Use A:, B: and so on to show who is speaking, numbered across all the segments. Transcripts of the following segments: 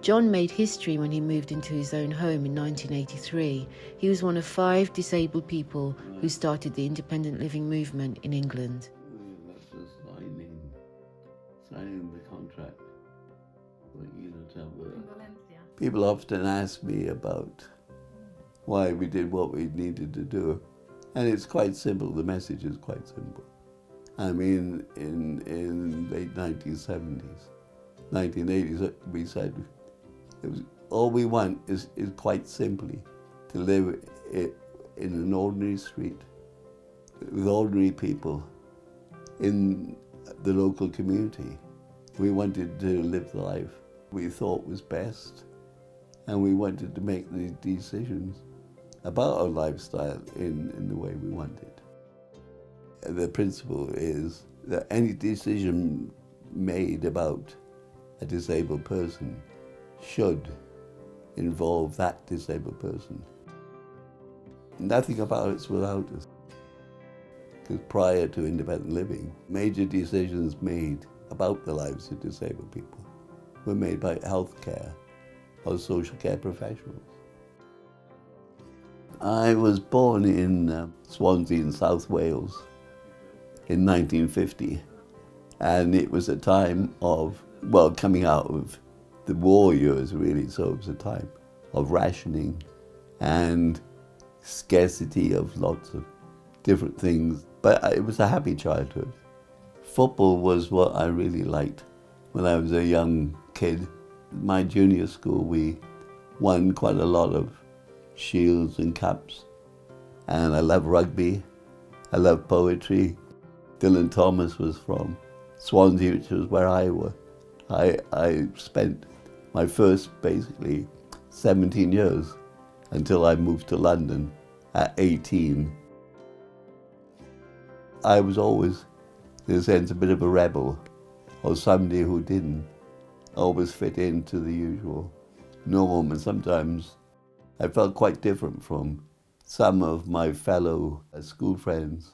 A: John made history when he moved into his own home in 1983. He was one of 5 disabled people who started the independent living movement in England.
B: That's just signing the contract to work. People often ask me about why we did what we needed to do. And it's quite simple, the message is quite simple. I mean, in late 1970s, 1980s, we said, all we want is quite simply to live in an ordinary street with ordinary people in the local community. We wanted to live the life we thought was best, and we wanted to make the decisions about our lifestyle in the way we wanted. The principle is that any decision made about a disabled person should involve that disabled person. Nothing about it's without us. Because prior to independent living, major decisions made about the lives of disabled people were made by healthcare or social care professionals. I was born in Swansea in South Wales in 1950, and it was a time of, well, coming out of the war years really, so it was a time of rationing and scarcity of lots of different things, but it was a happy childhood. Football was what I really liked when I was a young kid. My junior school, we won quite a lot of shields and cups, and I love rugby, I love poetry. Dylan Thomas was from Swansea, which was where I was. I spent my first basically 17 years until I moved to London at 18. I was always, in a sense, a bit of a rebel, or somebody who didn't always fit into the usual norm, and sometimes I felt quite different from some of my fellow school friends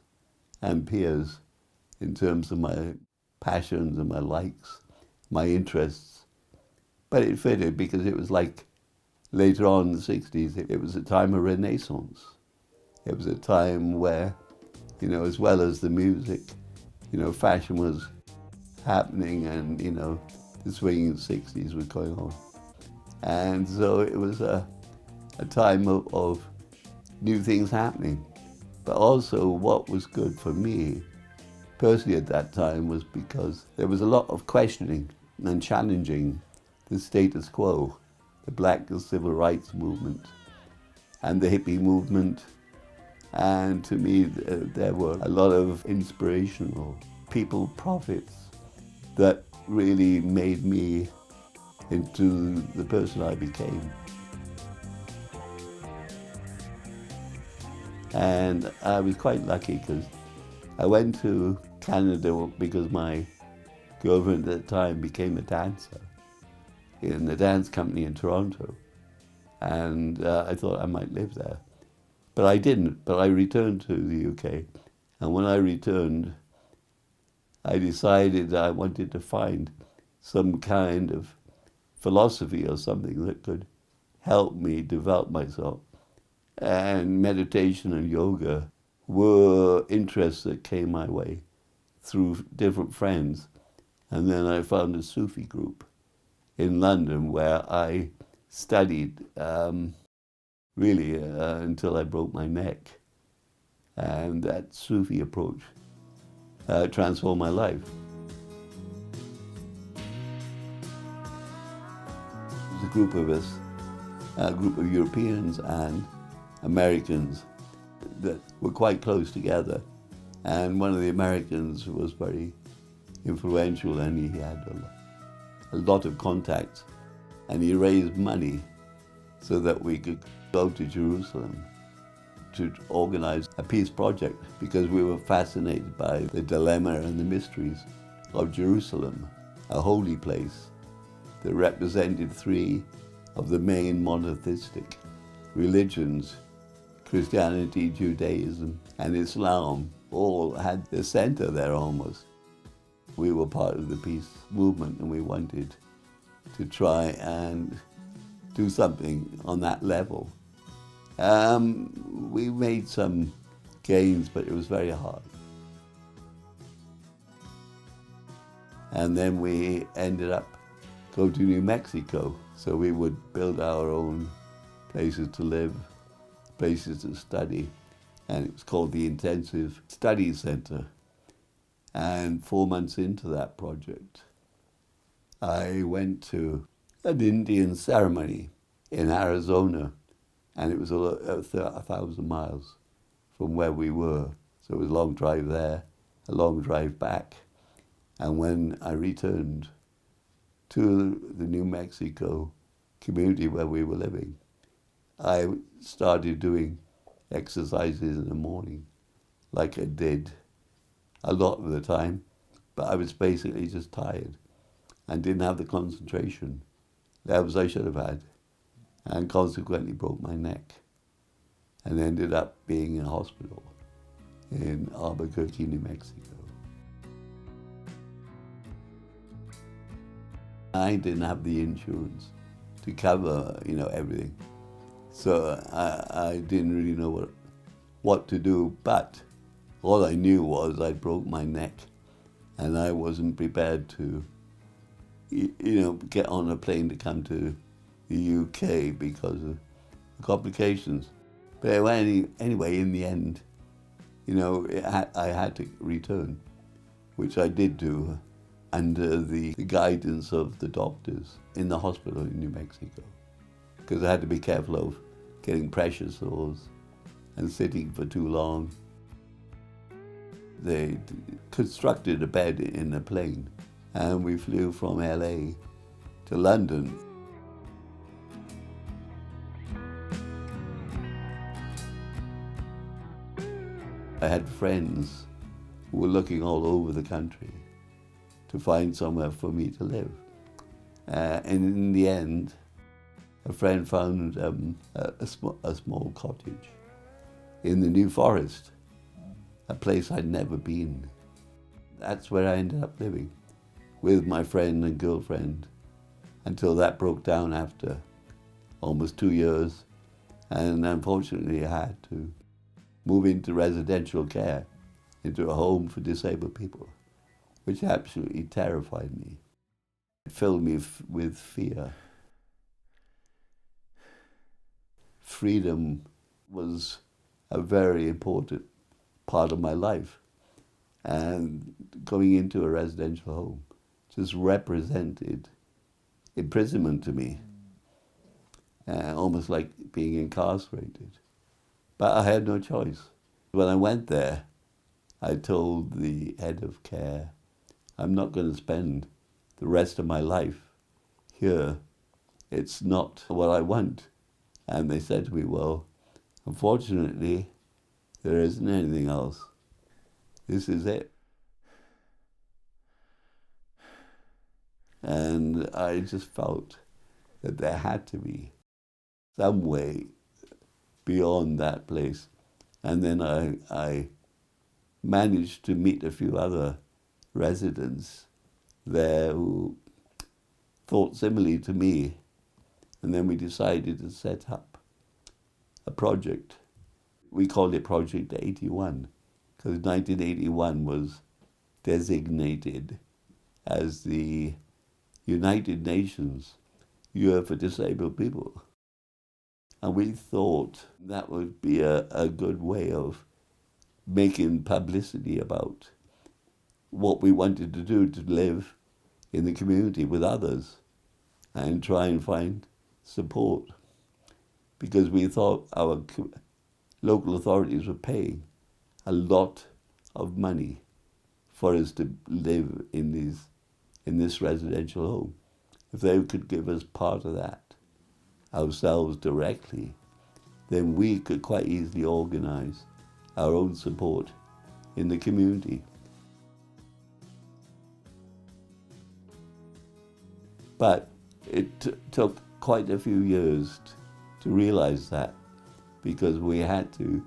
B: and peers in terms of my passions and my likes, my interests. But it fitted because it was like later on in the 60s, it was a time of renaissance. It was a time where, as well as the music, fashion was happening, and, the swinging 60s was going on. And so it was a time of new things happening. But also what was good for me personally at that time was because there was a lot of questioning and challenging the status quo, the black civil rights movement and the hippie movement. And to me, there were a lot of inspirational people prophets that really made me into the person I became. And I was quite lucky because I went to Canada because my girlfriend at the time became a dancer in a dance company in Toronto. And I thought I might live there. But I didn't, but I returned to the UK. And when I returned, I decided that I wanted to find some kind of philosophy or something that could help me develop myself. And meditation and yoga were interests that came my way through different friends. And then I found a Sufi group in London where I studied really until I broke my neck. And that Sufi approach transformed my life. It was a group of us, a group of Europeans and Americans that were quite close together. And one of the Americans was very influential, and he had a lot of contacts, and he raised money so that we could go to Jerusalem to organize a peace project, because we were fascinated by the dilemma and the mysteries of Jerusalem, a holy place that represented 3 of the main monotheistic religions, Christianity, Judaism, and Islam, all had the center there almost. We were part of the peace movement, and we wanted to try and do something on that level. We made some gains, but it was very hard. And then we ended up going to New Mexico. So we would build our own places to live, places to study. And it was called the Intensive Study Center. And 4 months into that project, I went to an Indian ceremony in Arizona, and it was 1,000 miles from where we were. So it was a long drive there, a long drive back. And when I returned to the New Mexico community where we were living, I started doing exercises in the morning, like I did a lot of the time, but I was basically just tired and didn't have the concentration levels I should have had, and consequently broke my neck and ended up being in a hospital in Albuquerque, New Mexico. I didn't have the insurance to cover, everything. So I didn't really know what to do, but all I knew was I broke my neck and I wasn't prepared to, get on a plane to come to the UK because of the complications. But anyway, in the end, I had to return, which I did do under the guidance of the doctors in the hospital in New Mexico, because I had to be careful of getting pressure sores and sitting for too long. They constructed a bed in a plane, and we flew from LA to London. I had friends who were looking all over the country to find somewhere for me to live. And in the end, a friend found a small cottage in the New Forest, a place I'd never been. That's where I ended up living with my friend and girlfriend until that broke down after almost 2 years. And unfortunately, I had to move into residential care, into a home for disabled people, which absolutely terrified me. It filled me with fear. Freedom was a very important part of my life, and going into a residential home just represented imprisonment to me, almost like being incarcerated. But I had no choice. When I went there, I told the head of care, I'm not going to spend the rest of my life here. It's not what I want. And they said to me, well, unfortunately, there isn't anything else. This is it. And I just felt that there had to be some way beyond that place. And then I managed to meet a few other residents there who thought similarly to me. And then we decided to set up a project. We called it Project 81, because 1981 was designated as the United Nations Year for Disabled People. And we thought that would be a good way of making publicity about what we wanted to do to live in the community with others and try and find support, because we thought our local authorities were paying a lot of money for us to live in this residential home. If they could give us part of that ourselves directly, then we could quite easily organize our own support in the community. But it took quite a few years to realize that, because we had to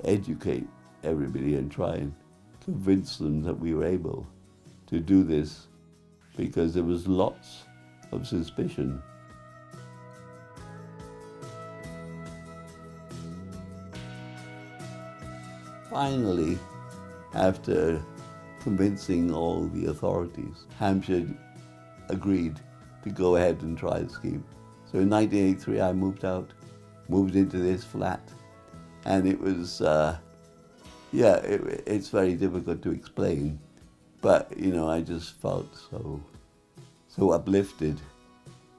B: educate everybody and try and convince them that we were able to do this, because there was lots of suspicion. Finally, after convincing all the authorities, Hampshire agreed to go ahead and try the scheme. So in 1983, I moved into this flat, and it was, it's very difficult to explain, but I just felt so uplifted,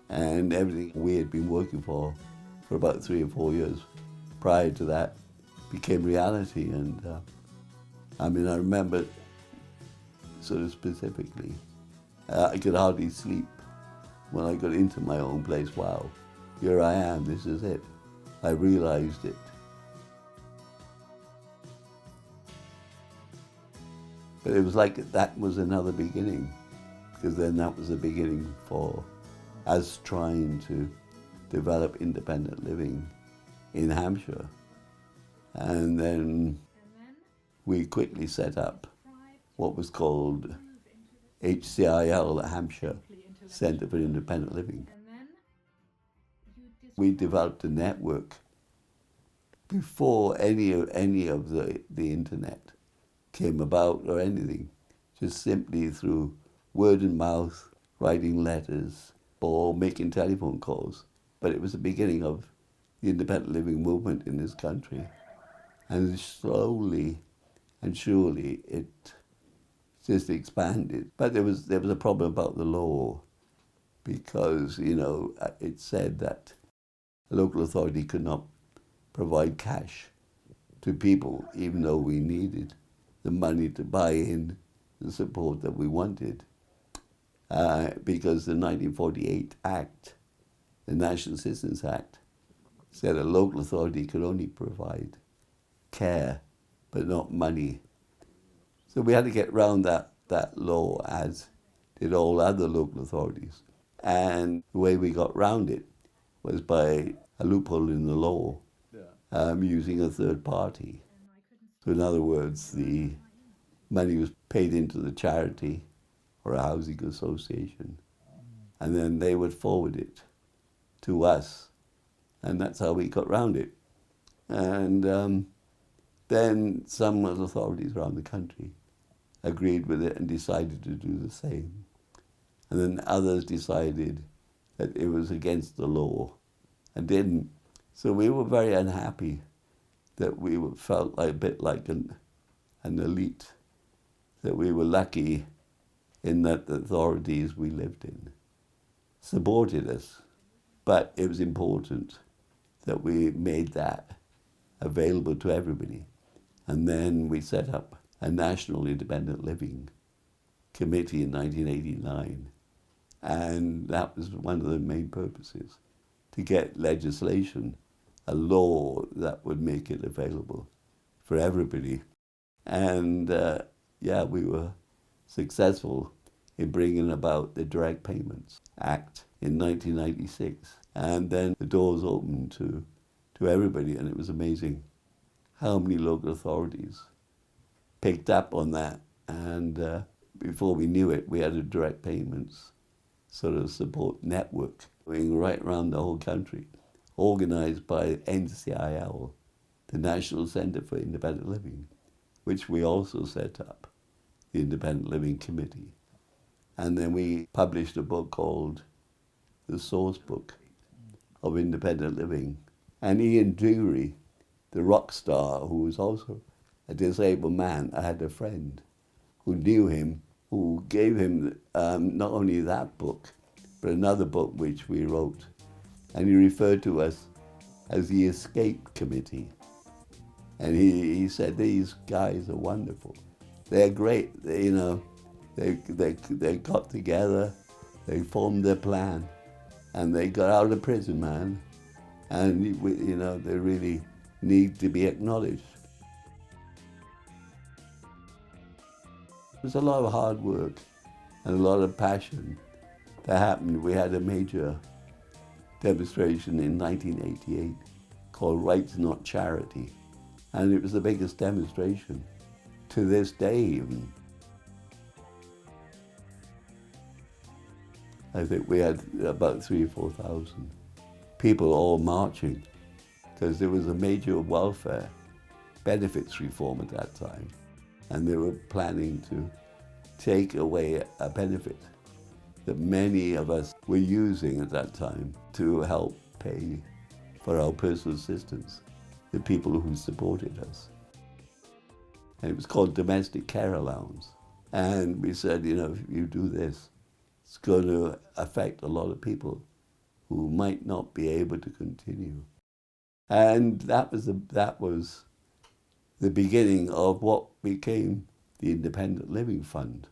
B: and everything we had been working for about 3 or 4 years prior to that became reality. And I remember sort of specifically, I could hardly sleep when I got into my own place. Wow, here I am, this is it. I realized it. But it was like that was another beginning, because then that was the beginning for us trying to develop independent living in Hampshire. And then we quickly set up what was called HCIL, the Hampshire Centre for Independent Living. We developed a network before any of the internet came about or anything, just simply through word of mouth, writing letters, or making telephone calls. But it was the beginning of the independent living movement in this country. And slowly and surely it just expanded. But there was a problem about the law, because, it said that a local authority could not provide cash to people, even though we needed the money to buy in the support that we wanted. Because the 1948 Act, the National Assistance Act, said a local authority could only provide care, but not money. So we had to get around that law, as did all other local authorities. And the way we got around it was by a loophole in the law, using a third party. So in other words, the money was paid into the charity or a housing association, and then they would forward it to us, and that's how we got around it. And then some authorities around the country agreed with it and decided to do the same. And then others decided that it was against the law and didn't. So we were very unhappy that we felt like a bit like an elite, that we were lucky in that the authorities we lived in supported us. But it was important that we made that available to everybody. And then we set up a National Independent Living Committee in 1989. And that was one of the main purposes, to get legislation, a law that would make it available for everybody. And we were successful in bringing about the Direct Payments Act in 1996. And then the doors opened to everybody, and it was amazing how many local authorities picked up on that. And before we knew it, we had a direct payments sort of support network going right around the whole country, organized by NCIL, the National Centre for Independent Living, which we also set up, the Independent Living Committee. And then we published a book called The Source Book of Independent Living. And Ian Dury, the rock star, who was also a disabled man, I had a friend who knew him, who gave him not only that book, but another book which we wrote. And he referred to us as the Escape Committee. And he said, these guys are wonderful. They're great. They got together, they formed their plan, and they got out of prison, man. And, they really need to be acknowledged. It was a lot of hard work and a lot of passion that happened. We had a major demonstration in 1988 called Rights Not Charity. And it was the biggest demonstration to this day even. I think we had about 3,000 or 4,000 people all marching, because there was a major welfare benefits reform at that time, and they were planning to take away a benefit that many of us were using at that time to help pay for our personal assistance, the people who supported us. And it was called domestic care allowance. And we said, you know, if you do this, it's going to affect a lot of people who might not be able to continue. And that was the beginning of what became the Independent Living Fund.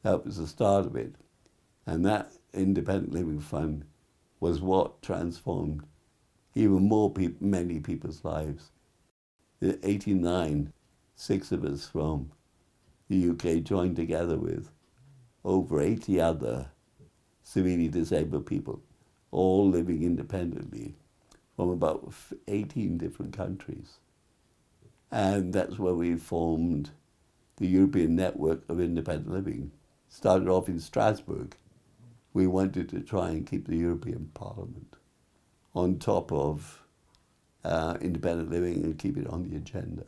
B: That was the start of it. And that Independent Living Fund was what transformed even more many people's lives. In 1989, 6 of us from the UK joined together with over 80 other severely disabled people, all living independently from about 18 different countries. And that's where we formed the European Network of Independent Living. Started off in Strasbourg. We wanted to try and keep the European Parliament on top of independent living and keep it on the agenda.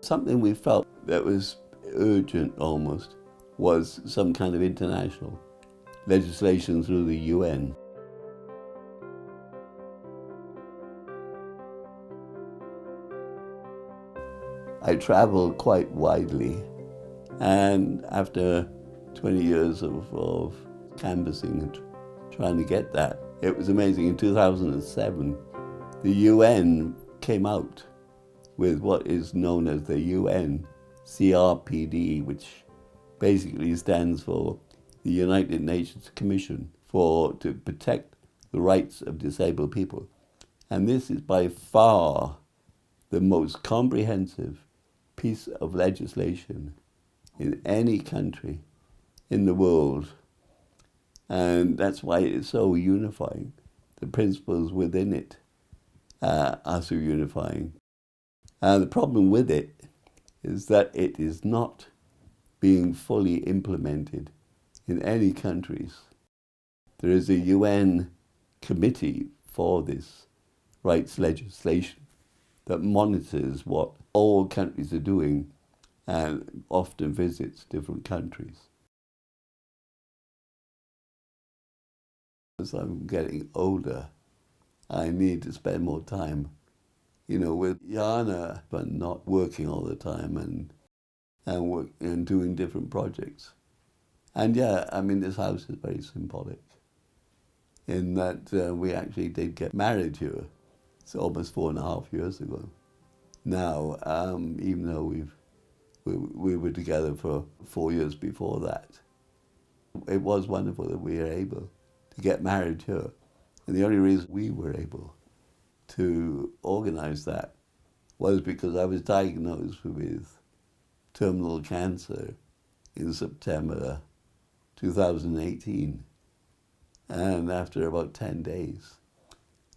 B: Something we felt that was urgent almost was some kind of international legislation through the UN. I traveled quite widely, and after 20 years of canvassing and trying to get that, it was amazing. In 2007, the UN came out with what is known as the UN CRPD, which basically stands for the United Nations Commission to protect the rights of disabled people. And this is by far the most comprehensive piece of legislation in any country in the world. And that's why it's so unifying. The principles within it are so unifying. And the problem with it is that it is not being fully implemented in any countries. There is a UN committee for this rights legislation that monitors what all countries are doing and often visits different countries. As I'm getting older, I need to spend more time, you know, with Jana, but not working all the time and doing different projects. And yeah, I mean, this house is very symbolic in that we actually did get married here. It's almost 4.5 years ago. Now, even though we were together for 4 years before that, it was wonderful that we were able to get married here. And the only reason we were able to organize that was because I was diagnosed with terminal cancer in September 2018. And after about 10 days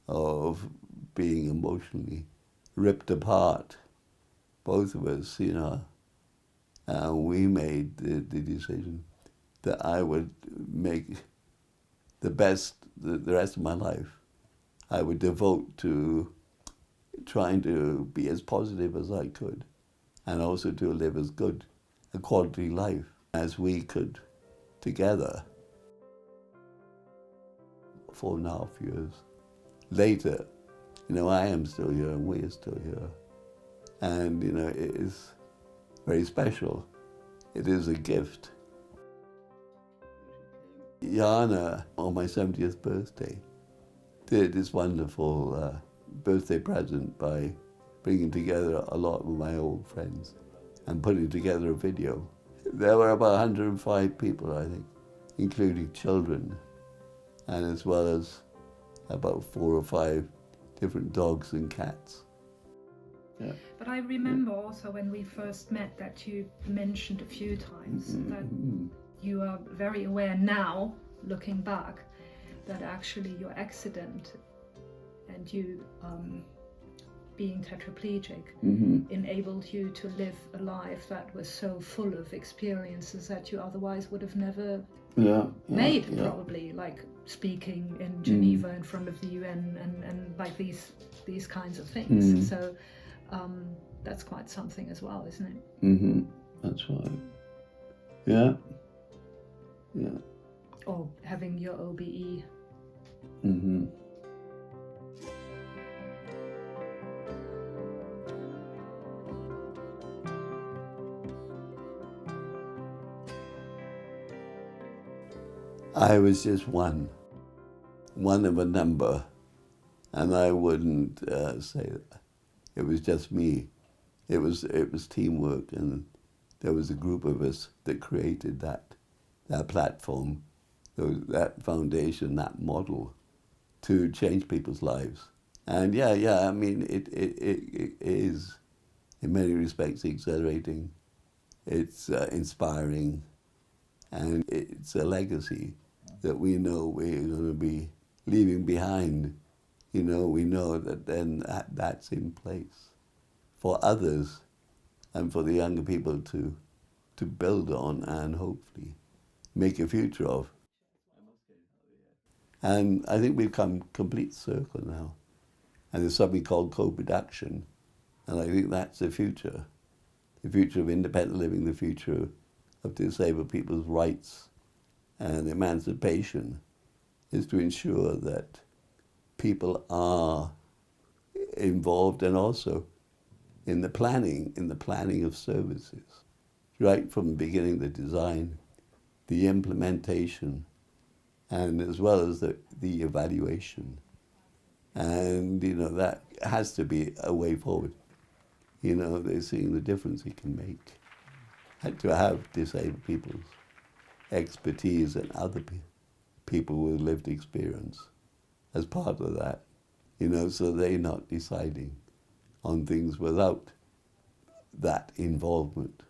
B: of being emotionally ripped apart, both of us, you know, we made the decision that I would make the rest of my life I would devote to trying to be as positive as I could, and also to live as good a quality life as we could together. 4.5 years later, you know, I am still here and we are still here. And, you know, it is very special. It is a gift. Jana, on my 70th birthday, did this wonderful birthday present by bringing together a lot of my old friends and putting together a video. There were about 105 people, I think, including children, and as well as about 4 or 5 different dogs and cats. Yeah.
C: But I remember also when we first met that you mentioned a few times that you are very aware now, looking back, that actually your accident and you being tetraplegic
B: Mm-hmm.
C: enabled you to live a life that was so full of experiences that you otherwise would have never made, probably, like speaking in Geneva in front of the UN and like these kinds of things. So that's quite something as well, isn't it?
B: Mm-hmm. That's right. Yeah. Yeah.
C: Or having your OBE.
B: Mm-hmm. I was just one of a number, and I wouldn't say that. It was just me. It was teamwork, and there was a group of us that created that platform, that foundation, that model to change people's lives. And yeah, I mean, it is in many respects exhilarating. It's inspiring, and it's a legacy that we know we're going to be leaving behind. You know, we know that then that's in place for others and for the younger people to build on and hopefully make a future of. And I think we've come complete circle now. And there's something called co-production. And I think that's the future of independent living, the future of disabled people's rights and emancipation is to ensure that people are involved and also in the planning of services, right from the beginning, the design, the implementation, and as well as the evaluation. And, you know, that has to be a way forward. You know, they're seeing the difference it can make. Had to have disabled people's expertise and other people with lived experience as part of that, you know, so they're not deciding on things without that involvement.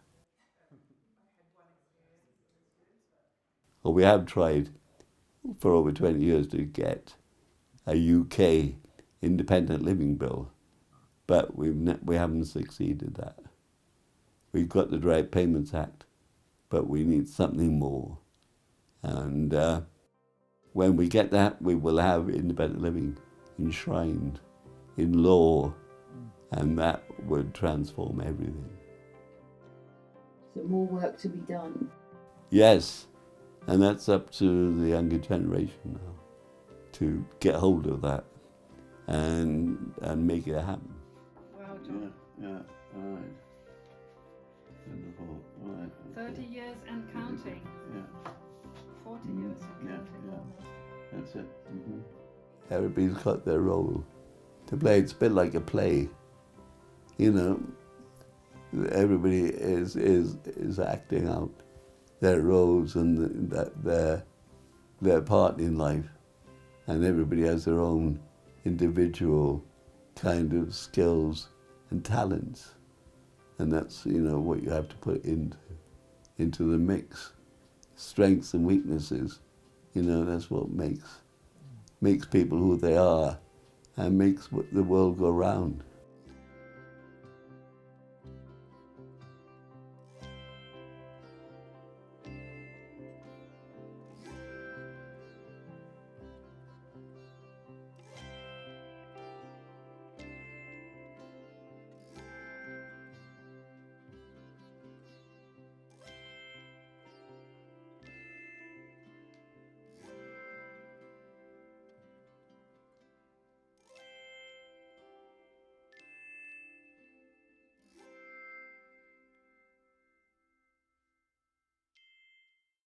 B: Well, we have tried for over 20 years to get a UK independent living bill, but we haven't succeeded that. We've got the Direct Payments Act, but we need something more. And when we get that, we will have independent living enshrined in law, and that would transform everything.
A: So more work to be done.
B: Yes, and that's up to the younger generation now to get hold of that and make it happen.
C: Wow, John.
B: Yeah, all right. Wonderful. All right.
C: 30 years and counting.
B: Yeah.
C: 40 years and counting.
B: Yeah. That's it. Mm-hmm. Everybody's got their role to play. It's a bit like a play. You know, everybody is acting out their roles and their part in life, and everybody has their own individual kind of skills and talents, and that's, you know, what you have to put into the mix. Strengths and weaknesses, you know, that's what makes people who they are and makes the world go round.